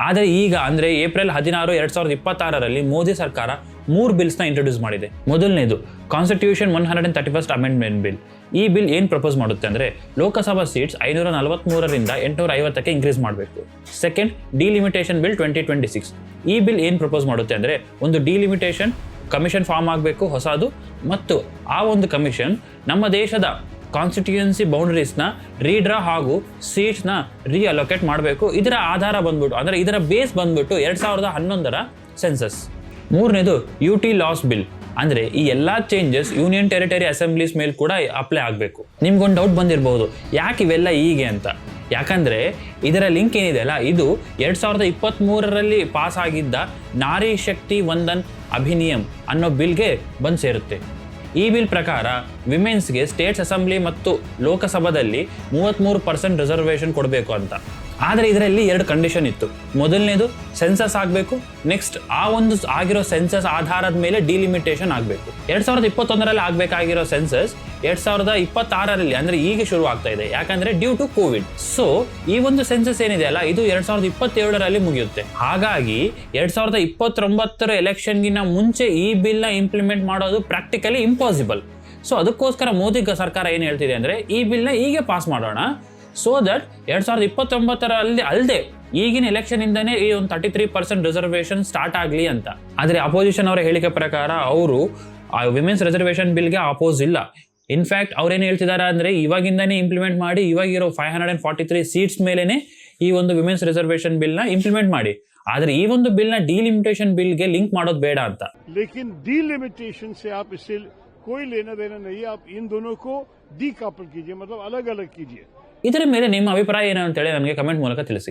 ಆದರೆ ಈಗ ಅಂದರೆ ಏಪ್ರಿಲ್ 16, 2026 ಮೋದಿ ಸರ್ಕಾರ 3 ಬಿಲ್ಸ್ನ ಇಂಟ್ರೊಡ್ಯೂಸ್ ಮಾಡಿದೆ. ಮೊದಲನೇದು ಕಾನ್ಸ್ಟಿಟ್ಯೂಷನ್ 131st ಅಮೆಂಡ್ಮೆಂಟ್ ಬಿಲ್. ಈ ಬಿಲ್ ಏನು ಪ್ರಪೋಸ್ ಮಾಡುತ್ತೆ ಅಂದರೆ ಲೋಕಸಭಾ ಸೀಟ್ಸ್ 543ರಿಂದ 850ಕ್ಕೆ ಇನ್ಕ್ರೀಸ್ ಮಾಡಬೇಕು. Second, delimitation bill 2026. ಈ ಬಿಲ್ ಏನು ಪ್ರಪೋಸ್ ಮಾಡುತ್ತೆ ಅಂದರೆ ಒಂದು ಡಿಲಿಮಿಟೇಷನ್ ಕಮಿಷನ್ ಫಾರ್ಮ್ ಆಗಬೇಕು ಹೊಸದು, ಮತ್ತು ಆ ಒಂದು ಕಮಿಷನ್ ನಮ್ಮ ದೇಶದ ಕಾನ್ಸ್ಟಿಟ್ಯೂಯನ್ಸಿ ಬೌಂಡರೀಸ್ನ ರೀಡ್ರಾ ಹಾಗೂ ಸೀಟ್ಸ್ನ ರೀಅಲೋಕೇಟ್ ಮಾಡಬೇಕು. ಇದರ ಆಧಾರ ಬಂದ್ಬಿಟ್ಟು ಅಂದರೆ ಇದರ ಬೇಸ್ ಬಂದ್ಬಿಟ್ಟು 2011ರ ಸೆನ್ಸಸ್. ಮೂರನೇದು UT ಲಾಸ್ ಬಿಲ್. ಅಂದರೆ ಈ ಎಲ್ಲ ಚೇಂಜಸ್ ಯೂನಿಯನ್ ಟೆರಿಟರಿ ಅಸೆಂಬ್ಲೀಸ್ ಮೇಲೆ ಕೂಡ ಅಪ್ಲೈ ಆಗಬೇಕು. ನಿಮ್ಗೊಂದು ಡೌಟ್ ಬಂದಿರಬಹುದು, ಯಾಕೆ ಇವೆಲ್ಲ ಹೀಗೆ ಅಂತ. ಯಾಕಂದರೆ ಇದರ ಲಿಂಕ್ ಏನಿದೆ ಅಲ್ಲ, ಇದು 2023ರಲ್ಲಿ ಪಾಸ್ ಆಗಿದ್ದ ನಾರಿ ಶಕ್ತಿ ವಂದನ್ ಅಭಿನಿಯಮ್ ಅನ್ನೋ ಬಿಲ್ಗೆ ಬಂದು ಸೇರುತ್ತೆ. ಈ ಬಿಲ್ ಪ್ರಕಾರ ವಿಮೆನ್ಸ್ಗೆ ಸ್ಟೇಟ್ಸ್ ಅಸೆಂಬ್ಲಿ ಮತ್ತು ಲೋಕಸಭಾದಲ್ಲಿ 33% ರಿಸರ್ವೇಷನ್ ಕೊಡಬೇಕು ಅಂತ. ಆದರೆ ಇದರಲ್ಲಿ 2 ಕಂಡೀಷನ್ ಇತ್ತು. ಮೊದಲನೇದು ಸೆನ್ಸಸ್ ಆಗಬೇಕು, ನೆಕ್ಸ್ಟ್ ಆ ಒಂದು ಆಗಿರೋ ಸೆನ್ಸಸ್ ಆಧಾರದ ಮೇಲೆ ಡಿಲಿಮಿಟೇಷನ್ ಆಗಬೇಕು. 2021ರಲ್ಲಿ ಆಗಬೇಕಾಗಿರೋ ಸೆನ್ಸಸ್ 2026ರಲ್ಲಿ ಅಂದರೆ ಈಗ ಶುರು ಆಗ್ತಾ ಇದೆ, ಯಾಕಂದರೆ ಡ್ಯೂ ಟು ಕೋವಿಡ್. ಸೊ ಈ ಒಂದು ಸೆನ್ಸಸ್ ಏನಿದೆ ಅಲ್ಲ, ಇದು 2027ರಲ್ಲಿ ಮುಗಿಯುತ್ತೆ. ಹಾಗಾಗಿ 2029ರ ಎಲೆಕ್ಷನ್ಗಿನ್ನ ಮುಂಚೆ ಈ ಬಿಲ್ನ ಇಂಪ್ಲಿಮೆಂಟ್ ಮಾಡೋದು ಪ್ರಾಕ್ಟಿಕಲಿ ಇಂಪಾಸಿಬಲ್. ಸೊ ಅದಕ್ಕೋಸ್ಕರ ಮೋದಿ ಸರ್ಕಾರ ಏನು ಹೇಳ್ತಿದೆ ಅಂದರೆ ಈ ಬಿಲ್ನ ಹೀಗೆ ಪಾಸ್ ಮಾಡೋಣ, ಸೊ ದಟ್ 2029ರಲ್ಲಿ ಅಲ್ಲದೆ ಈಗಿನ ಎಲೆಕ್ಷನ್ ಇಂದನೇ ಈ ಒಂದು 33% ರಿಸರ್ವೇಷನ್ ಸ್ಟಾರ್ಟ್ ಆಗಲಿ ಅಂತ. ಆದರೆ ಅಪೋಸಿಷನ್ ಅವರ ಹೇಳಿಕೆ ಪ್ರಕಾರ ಅವರು ವಿಮೆನ್ಸ್ ರಿಸರ್ವೇಷನ್ ಬಿಲ್ಗೆ ಅಪೋಸ್ ಇಲ್ಲ. ಇನ್ಫ್ಯಾಕ್ಟ್ ಅವ್ರೇನು ಹೇಳ್ತಿದ್ದಾರೆ ಅಂದರೆ ಇವಾಗಿಂದನೇ ಇಂಪ್ಲಿಮೆಂಟ್ ಮಾಡಿ, ಇವಾಗಿರೋ 543 ಸೀಟ್ಸ್ ಮೇಲೆನೆ ಈ ಒಂದು ವಿಮೆನ್ಸ್ ರಿಸರ್ವೇಷನ್ ಬಿಲ್ನ ಇಂಪ್ಲಿಮೆಂಟ್ ಮಾಡಿ. ಆದರೆ ಈ ಒಂದು ಬಿಲ್ನ ಡಿಲಿಮಿಟೇಷನ್ ಬಿಲ್ಗೆ ಲಿಂಕ್ ಮಾಡೋದು ಬೇಡ ಅಂತ. ಲೇಕಿನ್ ಡಿಲಿಮಿಟೇಷನ್ से आप इससे कोई लेना देना नहीं, आप इन दोनों को डीकपल कीजिए, मतलब अलग अलग कीजिए. ಇದರ ಮೇಲೆ ನಿಮ್ಮ ಅಭಿಪ್ರಾಯ ಏನು ಅಂತೇಳಿ ನನಗೆ ಕಮೆಂಟ್ ಮೂಲಕ ತಿಳಿಸಿ.